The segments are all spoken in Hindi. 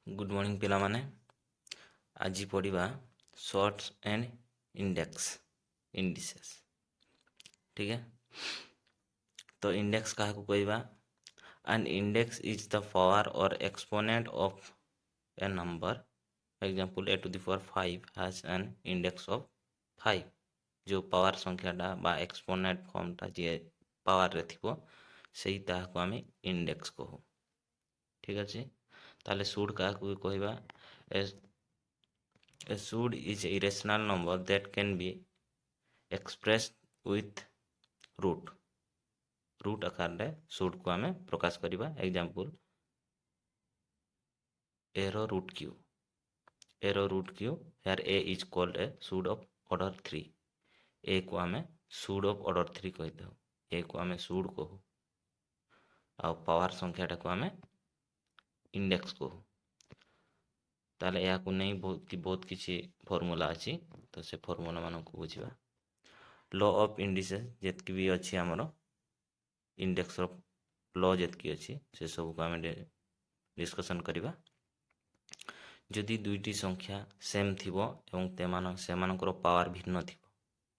गुड मॉर्निंग पिला माने आज पढ़ा शॉर्ट्स एंड इंडेक्स ठीक है। तो इंडेक्स क्या कहवा an index is the power और exponent of a number example a to the power 5 has an index of 5 जो पावर संख्याटा बा एक्सपोनेंट फॉर्मटा जे पावर रे थिबो सेही ताहाको आमे इंडेक्स कहू। ठीक अछि ताले सूड का कहवा a suit is a irrational number that can be expressed with root आकार रे सूट को आमे प्रकाश करिबा। एग्जांपल a रो रूट क्यू here a is called a suit of order 3 a को आमे सूट ऑफ ऑर्डर 3 कहि दउ a को आमे सूट कहू आ पावर संख्याटा को आमे इंडेक्स कहू। ताले या को नहीं बहुत किसी फॉर्मूला अछि तो से फॉर्मूला मानन को बुझिबा। लॉ ऑफ इंडिसेस जेतकी भी अछि हमरो इंडेक्स ऑफ लॉ जेतकी अछि से सब को आमे डिस्कशन करिबा। जदि दुईटी संख्या सेम थिबो एवं तेमान सेमानकर पावर भिन्न थिबो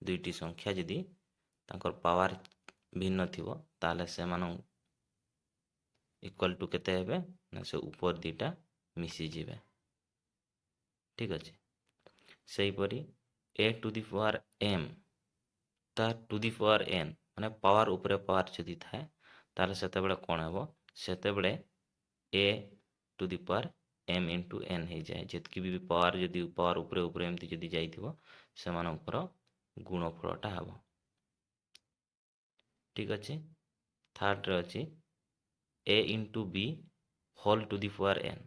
दुईटी संख्या जदि तांकर पावर भिन्न थिबो ताले सेमान इक्वल टू केते हेबे ना से ऊपर दीटा मिसी जिवे। ठीक अछि सेही परी a to the power m ता टू द पावर n माने पावर ऊपर पावर जदि थाए ताले सेते बेले कोन हेबो सेते बेले a to the power m into n हे जाए जेतकी भी पावर जदि पावर ऊपर एमती जदि जाइथिबो सेमानकर गुणफलटा हेबो। ठीक अछि थर्ड रे अछि a into b whole to the power n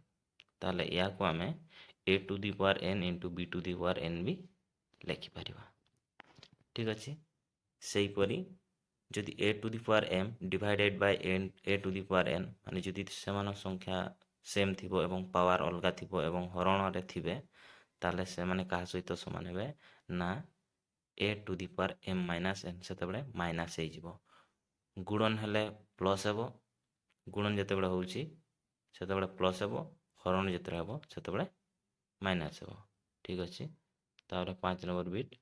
ताले या को आमे a to the power n into b to the power n भी लिखि परिबा। ठीक अछि सेही परी जदि a to the power m divided by a to the power n माने जदि सेमान संख्या सेम थिबो एवं पावर अलगा थिबो एवं हरण रे थिबे ताले से माने का सहित समान हेबे ना a to the power m minus n सेते बेले माइनस हे जिवो गुणन हेले प्लस हेबो गुणन जते बेले होउची सेते बेले प्लस हेबो हरण जते हेबो सेते बेले माइनस हेबो। ठीक अछि तारे 5 नंबर बिट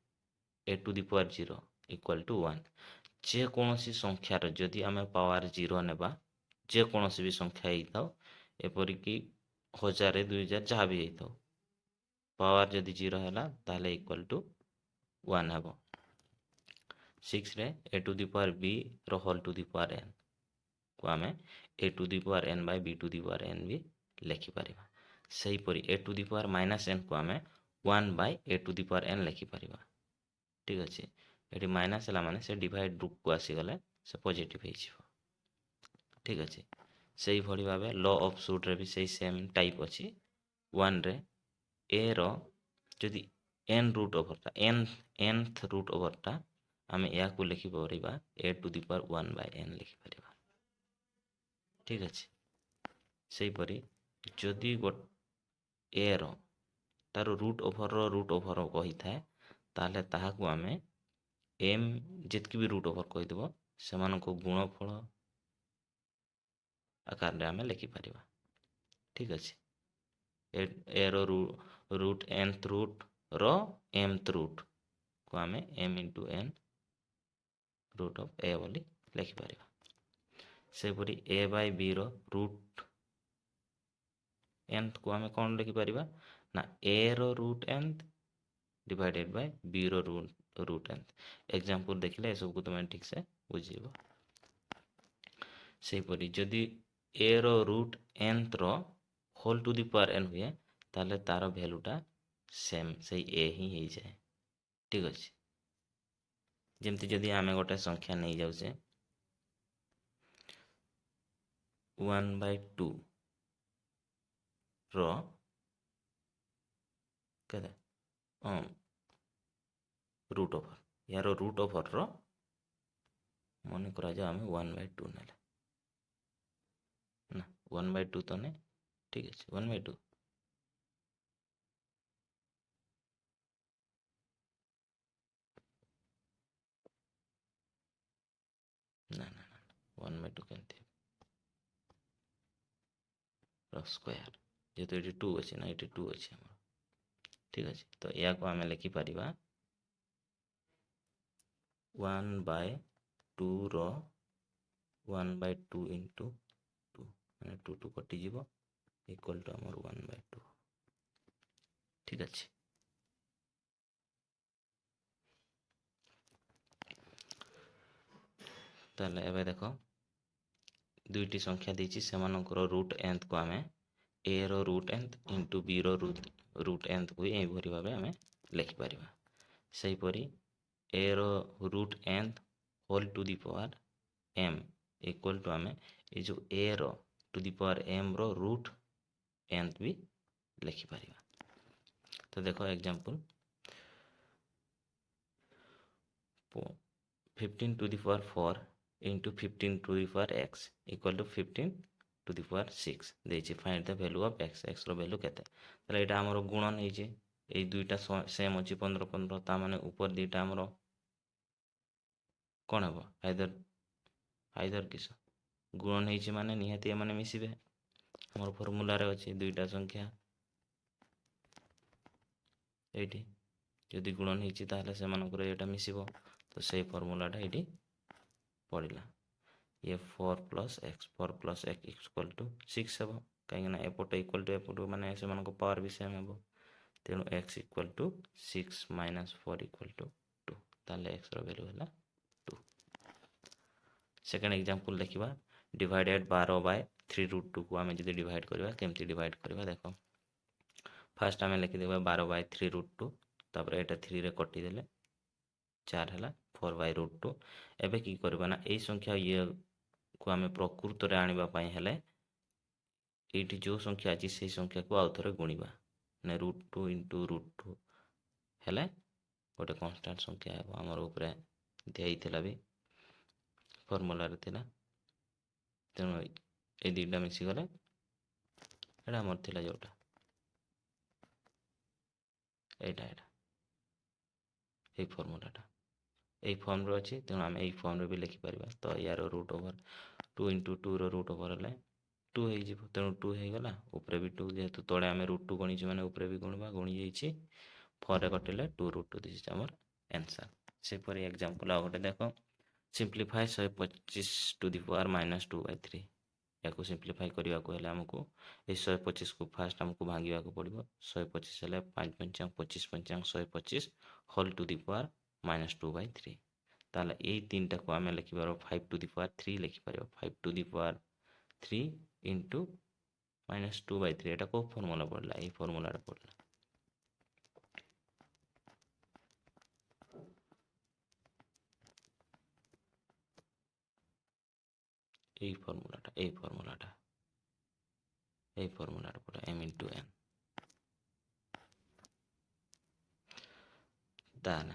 a to the power 0 equal to 1 जे कोनोसी संख्या रे जदि आमे पावर 0 नेबा जे कोनोसी भी संख्या हेइताओ एपरि कि 1000 2000 जहाँ भी हेइताओ पावर जदि 0 हैला ताले इक्वल टू 1 हेबो। 6 रे a to the power b रो whole to the power n को आमे a to the power n by b to the power n भी लिखि परिबा। सही परी a to the power minus n को आमे 1 by a to the power n लिखि परिबा। ठीक अछि एटी माइनस हला माने से डिवाइड रूप को आसी गले से पॉजिटिव हे छिवो। ठीक अछि सही भली भाबे लॉ ऑफ सूट रे भी सही सेम टाइप अछि 1 रे a रो जदि n रूट ओवर ता nth रूट ओवर ता आमे या को लिखि परिबा a to the power 1 by n लिखि परिबा। ठीक अछि सही परी जदि a रो तार रूट ओवर कहि थाए ताले ताहाको आमे m जितकी भी रूट ओवर कहि देबो सेमान को गुणफल आकार रे आमे लिखि परिबा। ठीक अछि a रो रूट nth रूट रो mth रूट को आमे m into n root of a बोली लिखि परिबा। से परी a by b रो रूट nth को आमे कोन लिखि परिबा ना a रो root nth divided by b रो रूट nth। एग्जांपल देखले सब को तुम ठीक से बुझिबो। से परी जदि a रो रूट nth रो whole to the power n हुए ताले तार वैल्यूटा सेम सही a ही हे जाए। ठीक अछि जेमति जदि आमे गोटे संख्या नहीं जाउसे 1/2 रो केते रूट ओवर यार रूट ओवर रो मन करा जा आमे 1/2 नेले ना 1/2 तो ने। ठीक अछि 1/2 ना ना ना 1/2 केनते रो स्क्वायर जेहेतु ये 2 अच्छे ना ये 2 अच्छे आम ठीक अच्छे तो या को आम लिखिपर 1/2 रो 1/2 इंटू 2 मैंने 2 2 कटिज इक्वल टू आमर 1/2 ठीक अच्छे ताले एबे देखो दुईटी संख्या देछि सेमानकर रूट एंथ को आम ए रो रूट एंथ इंटू बी रो रूट एंथ को यही भाव आम लिखिपर सेहीपरि ए रो root nth whole to the power M equal to आम ये जो ए रो टू दी पावर एम रो रूट एंथ भी लिखिपर तो देखो example 15 to the power 4 into 15 to the power x equal to 15 to the power 6 देछि find the value of x x रो वैल्यू केते ताले एटा हमरो गुणन हेछि ए दुईटा सेम अछि 15 15 ता माने ऊपर दुईटा हमरो कोन हबो आइदर किस गुणन हेछि माने निहाती माने मिसिबे हमर फार्मूला रे अछि दुईटा संख्या एठी यदि गुणन हेछि ताले से मानकर एटा मिसिबो तो सही फार्मूलाटा ये पड़ा ये 4 + x इक्वल टू 6 हम कहीं एपट इक्वल टू एपट माने से पावर भी सेम हम तेणु x equal to 6 - 4 equal to 2 ताले x रो वैल्यू है 2 सेकंड एग्जांपल देखिबा डिवाइडेड 12/3√2 को आम जब डिवाइड करवा केमती डिवाइड करवा देखो फास्ट आम लिखिदेबा 12/3√2 तापर एटा 3 रे कटिदेले 4 है 4/√2 एबे की करबा ना ए संख्या ये को आम प्रकृत रे आनिबा पई हेले एठी जो संख्या अछि से संख्या को आउ थरे गुणिबा ने √2 * √2 हेले गोटे कांस्टेंट संख्या है हमर ऊपर देइथिला भी फार्मूला रे थिला तेणु ए दुईटा मिसी गले एटा हमर थिला जोटा एटा ए फार्मूलाटा এই ফর্মরে ଅଛି ତେଣୁ ଆମେ ଏଇ ଫର୍ମରେ ବି ଲେଖିପାରିବା ତ ୟାର ରୁଟ୍ ଓଭର 2 × 2 ର ରୁଟ୍ ଓଭର ହେଲେ 2 ହେଇଯିବ ତେଣୁ 2 ହେଇଗଲା ଉପରେ ବି 2 ଯେହେତୁ ତଳେ ଆମେ √2 ଗଣିଛୁ ମାନେ ଉପରେ ବି ଗୁଣିବା ଗୁଣି ଯାଇଛି 4 କଟିଲେ 2√2 ଦିସ୍ ଇଜ ଆମର आंसर ସେପରି एग्जांपल ଆଉ ଗୋଟେ ଦେଖ सिंप्लीफाई 125 टू द पावर -2/3 याको सिंप्लीफाई करने हेल्ले आमको ये 125 को फास्ट आमको भांगा पड़ो 125 हेल्ले 5 × 5 = 25 × 5 = 125 होल टू द पावर -2/3 ताले ये तीन टा को आम लिखिपार 5 टू द पावर 3 लिखिपार 5 टू द पावर 3 इंटू -2/3 एटा को फॉर्मूला पड़ला ये फॉर्मूला पड़ला এই ফর্মুলাটা পড়া m * n তাহলে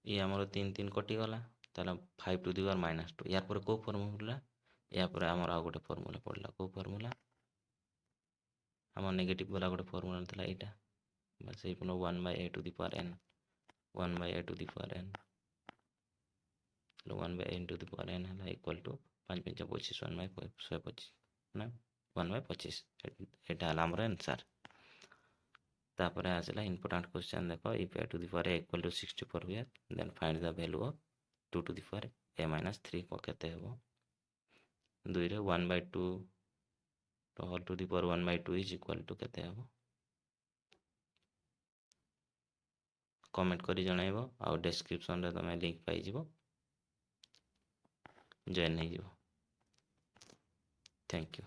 ये आमर 3 3 कटिगला ताला 5 टू द पावर -2 यार पर को फॉर्मूला या पर आमर आ गोटे फॉर्मूला पड़ला को फॉर्मूला आम नेगेटिव वाला गोटे फॉर्मूला था यहाँ बस ये 1/a to the power n 1/a to the power n 1/n to the power n है इक्वल टू 5 × 5 = 25 1/25 ना 1/25 एटा हला हमर आंसर तापर आसला इंपोर्टेंट क्वेश्चन देखो if a to the power a equal to 64 हुए then find the value of 2 to the power a - 3 को केते हेबो 2 रे 1/2 तो whole to the power 1/2 is equal to केते हेबो कमेंट करी जणाइबो आ डिस्क्रिप्शन रे तमे लिंक पाई जिवो जॉइन हो जिवो थैंक यू।